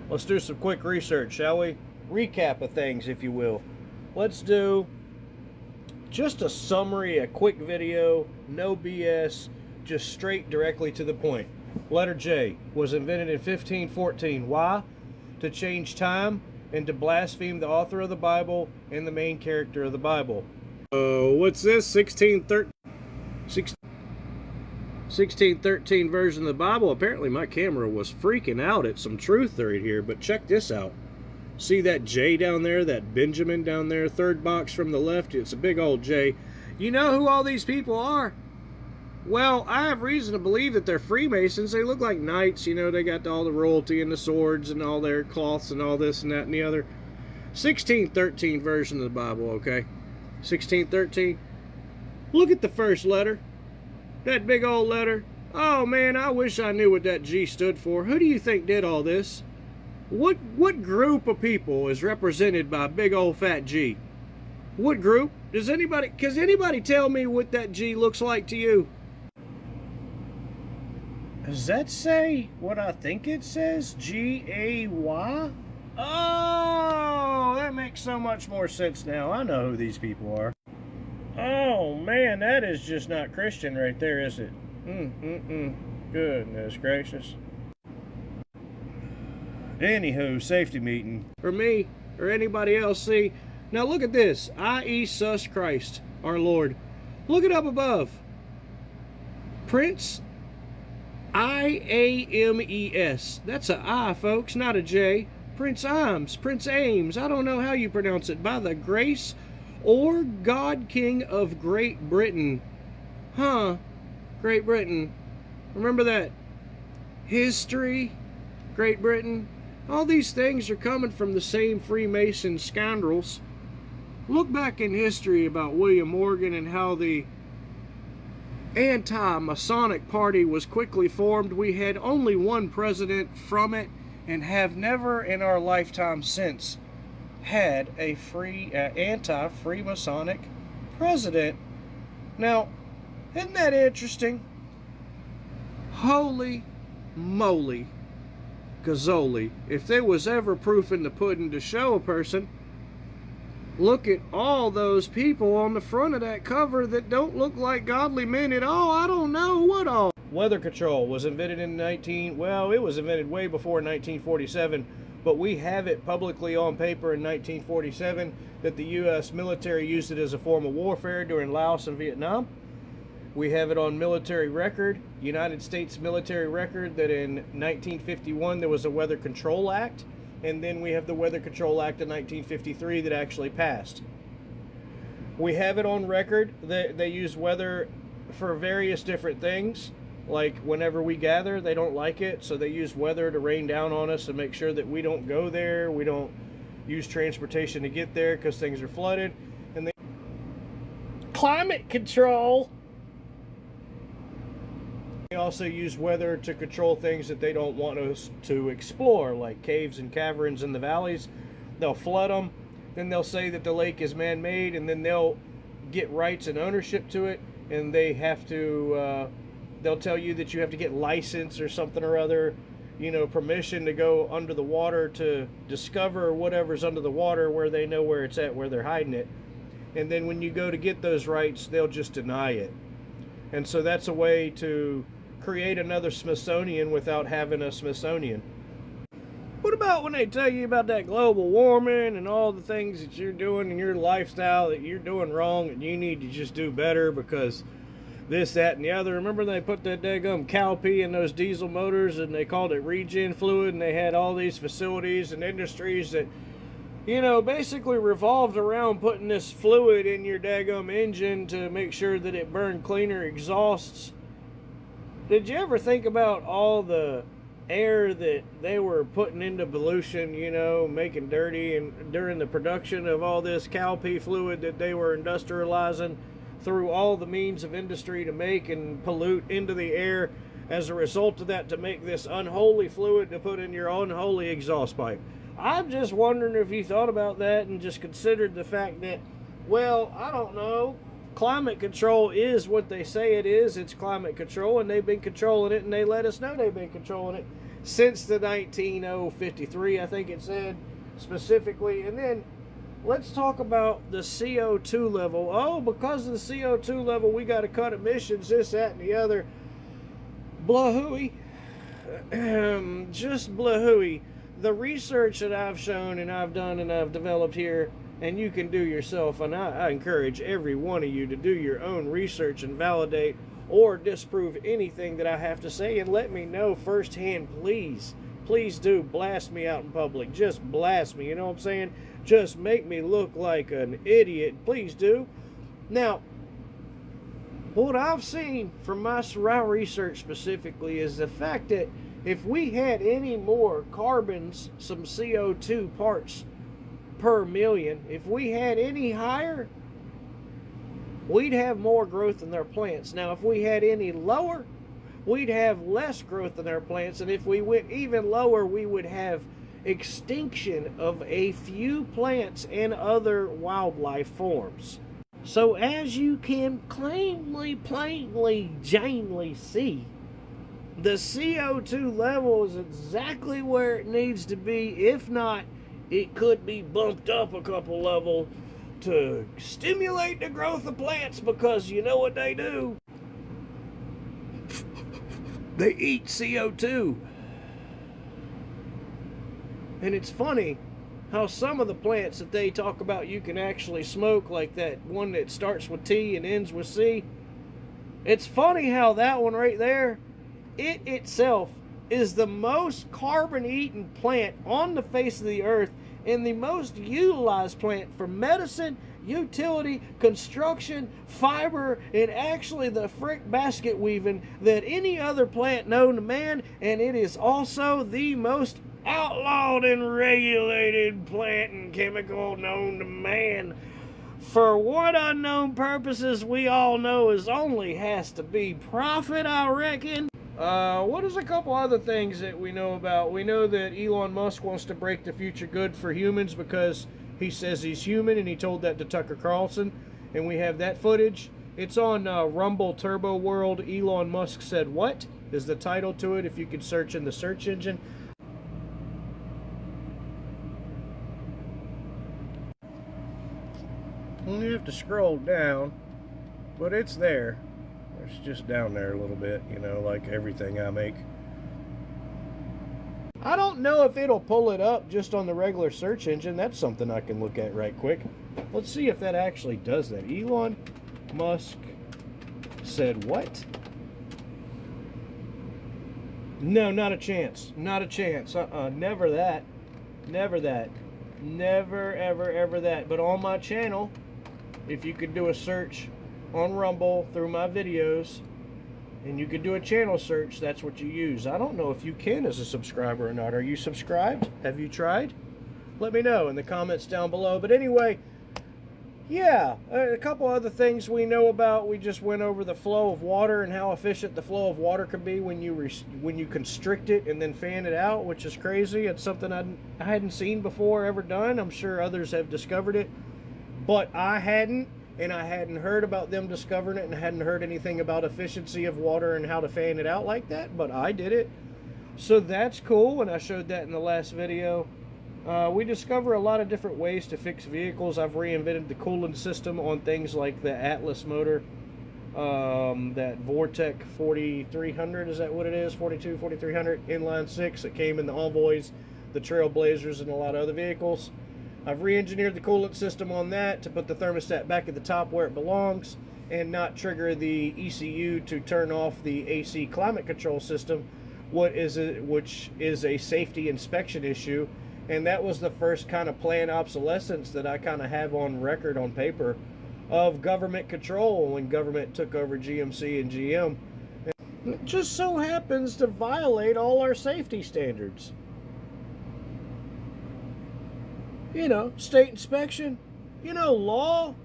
Let's do some quick research, shall we? Recap of things, if you will. Let's do just a summary, a quick video, no BS, just straight directly to the point. Letter J was invented in 1514. Why? To change time and to blaspheme the author of the Bible and the main character of the Bible. What's this? 1613 version of the Bible. Apparently my camera was freaking out at some truth right here, but check this out. See that J down there, that Benjamin down there, third box from the left? It's a big old J. You know who all these people are? Well, I have reason to believe that they're Freemasons. They look like knights, you know, they got all the royalty and the swords and all their cloths and all this and that and the other. 1613 version of the Bible, okay? 1613. Look at the first letter. That big old letter. Oh man, I wish I knew what that G stood for. Who do you think did all this? What group of people is represented by a big old fat G? What group? Does anybody tell me what that G looks like to you? Does that say what I think it says? G-A-Y? Oh, that makes so much more sense now. I know who these people are. Oh man, that is just not Christian right there, is it? Goodness gracious. Anywho, safety meeting. For me, or anybody else, see. Now look at this. Jesus Christ, our Lord. Look it up above. Prince I-A-M-E-S. That's a I, folks, not a J. Prince Imes, Prince Ames, I don't know how you pronounce it. By the grace or God King of Great Britain. Huh, Great Britain. Remember that? History, Great Britain. All these things are coming from the same Freemason scoundrels. Look back in history about William Morgan and how the anti-Masonic party was quickly formed. We had only one president from it and have never in our lifetime since had a anti-Freemasonic president. Now, isn't that interesting? Holy moly, Gazzoli. If there was ever proof in the pudding to show a person, look at all those people on the front of that cover that don't look like godly men at all. I don't know what all. Weather control was invented in it was invented way before 1947, but we have it publicly on paper in 1947 that the U.S. military used it as a form of warfare during Laos and Vietnam. We have it on military record, United States military record, that in 1951 there was a Weather Control Act, and then we have the Weather Control Act of 1953 that actually passed. We have it on record that they use weather for various different things. Like whenever we gather, they don't like it, so they use weather to rain down on us and make sure that we don't go there. We don't use transportation to get there because things are flooded. And they climate control. They also use weather to control things that they don't want us to explore, like caves and caverns in the valleys. They'll flood them, then they'll say that the lake is man-made, and then they'll get rights and ownership to it, and they have to, they'll tell you that you have to get license or something or other, you know, permission to go under the water to discover whatever's under the water, where they know where it's at, where they're hiding it. And then when you go to get those rights, they'll just deny it. And so that's a way to create another Smithsonian without having a Smithsonian. What about when they tell you about that global warming and all the things that you're doing in your lifestyle that you're doing wrong and you need to just do better because this, that, and the other? Remember they put that daggum cow pee in those diesel motors and they called it regen fluid, and they had all these facilities and industries that, you know, basically revolved around putting this fluid in your daggum engine to make sure that it burned cleaner exhausts. Did you ever think about all the air that they were putting into pollution, you know, making dirty, and during the production of all this cow pee fluid that they were industrializing through all the means of industry to make and pollute into the air as a result of that, to make this unholy fluid to put in your unholy exhaust pipe? I'm just wondering if you thought about that and just considered the fact that, well, I don't know, climate control is what they say it is. It's climate control, and they've been controlling it, and they let us know they've been controlling it. since the 19053, I think it said specifically. And then let's talk about the CO2 level. Oh, because of the CO2 level, we got to cut emissions, this, that, and the other. Blahooey. Just blahooey. The research that I've shown and I've done and I've developed here, and you can do yourself, and I encourage every one of you to do your own research and validate or disprove anything that I have to say, and let me know firsthand, please. Please do blast me out in public. Just blast me, you know what I'm saying? Just make me look like an idiot. Please do. Now, what I've seen from my research specifically is the fact that if we had any more carbons, some CO2 parts per million, if we had any higher, we'd have more growth in their plants. Now, if we had any lower, we'd have less growth in our plants. And if we went even lower, we would have extinction of a few plants and other wildlife forms. So as you can plainly, Janely see, the CO2 level is exactly where it needs to be. If not, it could be bumped up a couple levels to stimulate the growth of plants, because you know what they do? They eat CO2. And it's funny how some of the plants that they talk about you can actually smoke, like that one that starts with T and ends with C. It's funny how that one right there, it itself is the most carbon-eating plant on the face of the earth, and the most utilized plant for medicine, utility, construction, fiber, and actually the frick basket weaving that any other plant known to man. And it is also the most outlawed and regulated plant and chemical known to man. For what unknown purposes we all know is only has to be profit, I reckon. What is a couple other things that we know about? We know that Elon Musk wants to break the future good for humans because he says he's human, and he told that to Tucker Carlson, and we have that footage. It's on Rumble Turbo World. Elon Musk said what is the title to it, if you could search in the search engine. You have to scroll down, but it's there. It's just down there a little bit, you know, like everything I make. I don't know if it'll pull it up just on the regular search engine. That's something I can look at right quick. Let's see if that actually does that. Elon Musk said what? No, not a chance. Not a chance. Never that. Never that. Never, ever, ever that. But on my channel, if you could do a search on Rumble through my videos, and you could do a channel search, that's what you use. I don't know if you can as a subscriber or not. Are you subscribed? Have you tried? Let me know in the comments down below. But anyway, yeah, a couple other things we know about. We just went over the flow of water and how efficient the flow of water can be when you constrict it and then fan it out, which is crazy. It's something I hadn't seen before, ever done. I'm sure others have discovered it, but I hadn't. And I hadn't heard about them discovering it, and I hadn't heard anything about efficiency of water and how to fan it out like that, but I did it. So that's cool, and I showed that in the last video. We discover a lot of different ways to fix vehicles. I've reinvented the coolant system on things like the Atlas motor, that Vortec 4300, is that what it is? 4300 inline 6 that came in the Envoys, the Trailblazers, and a lot of other vehicles. I've re-engineered the coolant system on that to put the thermostat back at the top where it belongs and not trigger the ECU to turn off the AC climate control system, which is a safety inspection issue. And that was the first kind of planned obsolescence that I kind of have on record on paper of government control when government took over GMC and GM. And it just so happens to violate all our safety standards. You know, state inspection, you know, law,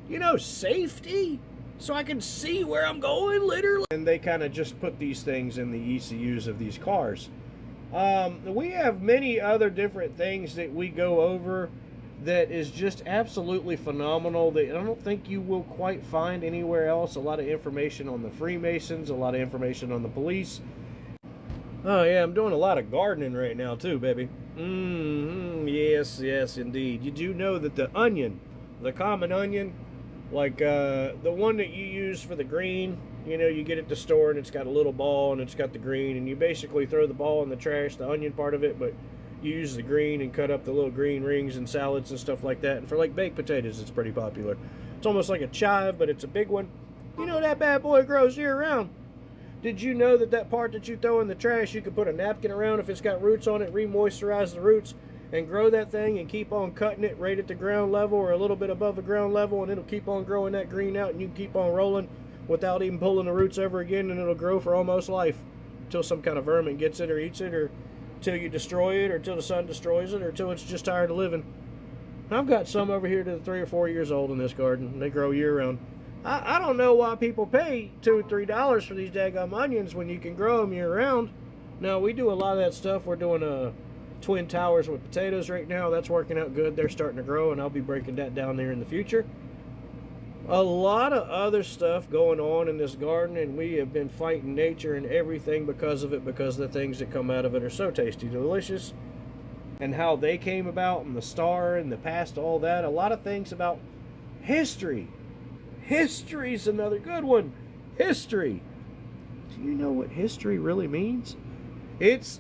you know, safety, so I can see where I'm going, literally. And they kind of just put these things in the ECUs of these cars. We have many other different things that we go over that is just absolutely phenomenal that I don't think you will quite find anywhere else. A lot of information on the Freemasons, a lot of information on the police. Oh yeah, I'm doing a lot of gardening right now too, baby. Yes, yes, indeed. You do know that the onion, the common onion, like the one that you use for the green, you get at the store and it's got a little ball and it's got the green, and you basically throw the ball in the trash, the onion part of it, but you use the green and cut up the little green rings in salads and stuff like that. And for like baked potatoes, it's pretty popular. It's almost like a chive, but it's a big one. That bad boy grows year round. Did you know that that part that you throw in the trash, you can put a napkin around if it's got roots on it, re-moisturize the roots, and grow that thing and keep on cutting it right at the ground level or a little bit above the ground level, and it'll keep on growing that green out, and you can keep on rolling without even pulling the roots ever again, and it'll grow for almost life until some kind of vermin gets it or eats it, or till you destroy it, or till the sun destroys it, or till it's just tired of living. I've got some over here that are 3 or 4 years old in this garden. They grow year round. I don't know why people pay $2 or $3 for these daggum onions when you can grow them year round. Now, we do a lot of that stuff. We're doing twin towers with potatoes right now. That's working out good. They're starting to grow, and I'll be breaking that down there in the future. A lot of other stuff going on in this garden, and we have been fighting nature and everything because of it, because the things that come out of it are so tasty, delicious, and how they came about, and the star and the past, all that. A lot of things about history. History's another good one. History. Do you know what history really means? It's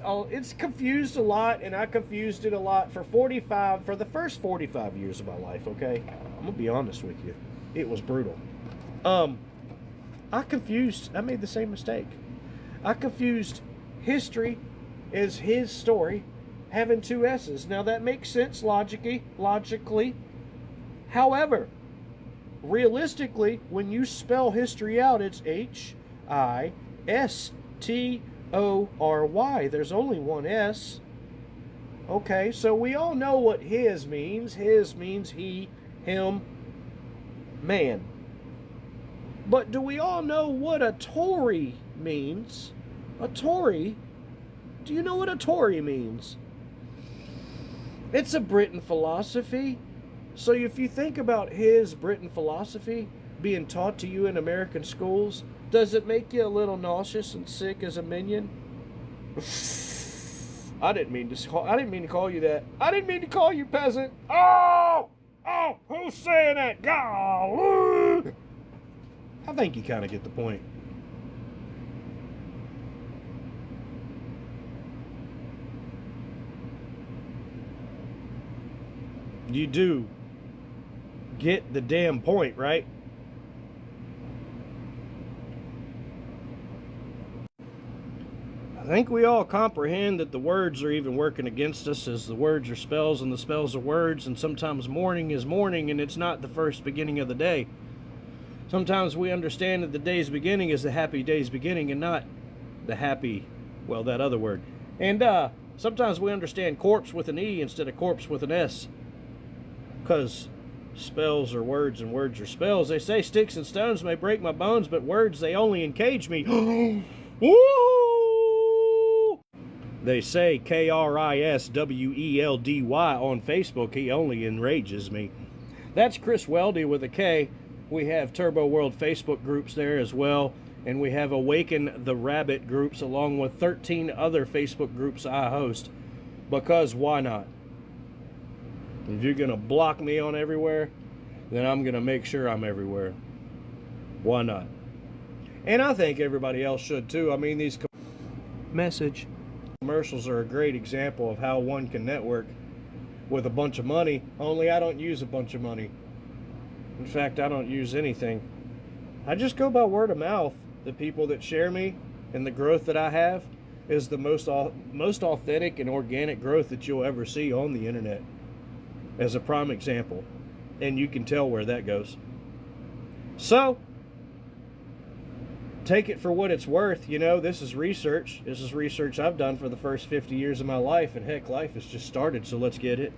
confused a lot, and I confused it a lot for the first 45 years of my life, okay? I'm gonna be honest with you. It was brutal. I made the same mistake. I confused history as his story having 2 S's. Now that makes sense logically. However, realistically, when you spell history out, it's History. There's only one S. Okay, so we all know what his means. His means he, him, man. But do we all know what a Tory means? A Tory? Do you know what a Tory means? It's a Britain philosophy. So if you think about his Britain philosophy being taught to you in American schools, does it make you a little nauseous and sick as a minion? I didn't mean to call you that. I didn't mean to call you peasant. Oh, who's saying that? Golly! I think you kind of get the point. You do get the damn point, right? I think we all comprehend that the words are even working against us, as the words are spells and the spells are words, and sometimes morning is morning and it's not the first beginning of the day. Sometimes we understand that the day's beginning is the happy day's beginning and not the happy, well, that other word. And sometimes we understand corpse with an E instead of corpse with an S, because spells are words and words are spells. They say sticks and stones may break my bones, but words, they only encage me. Woo! They say KRISWELDY on Facebook. He only enrages me. That's Chris Weldy with a K. We have Turbo World Facebook groups there as well. And we have Awaken the Rabbit groups along with 13 other Facebook groups I host. Because why not? If you're going to block me on everywhere, then I'm going to make sure I'm everywhere. Why not? And I think everybody else should too. I mean, these commercials are a great example of how one can network with a bunch of money, only I don't use a bunch of money. In fact, I don't use anything. I just go by word of mouth. The people that share me and the growth that I have is the most authentic and organic growth that you'll ever see on the internet, as a prime example. And you can tell where that goes. So, take it for what it's worth. This is research. This is research I've done for the first 50 years of my life. And heck, life has just started, so let's get it.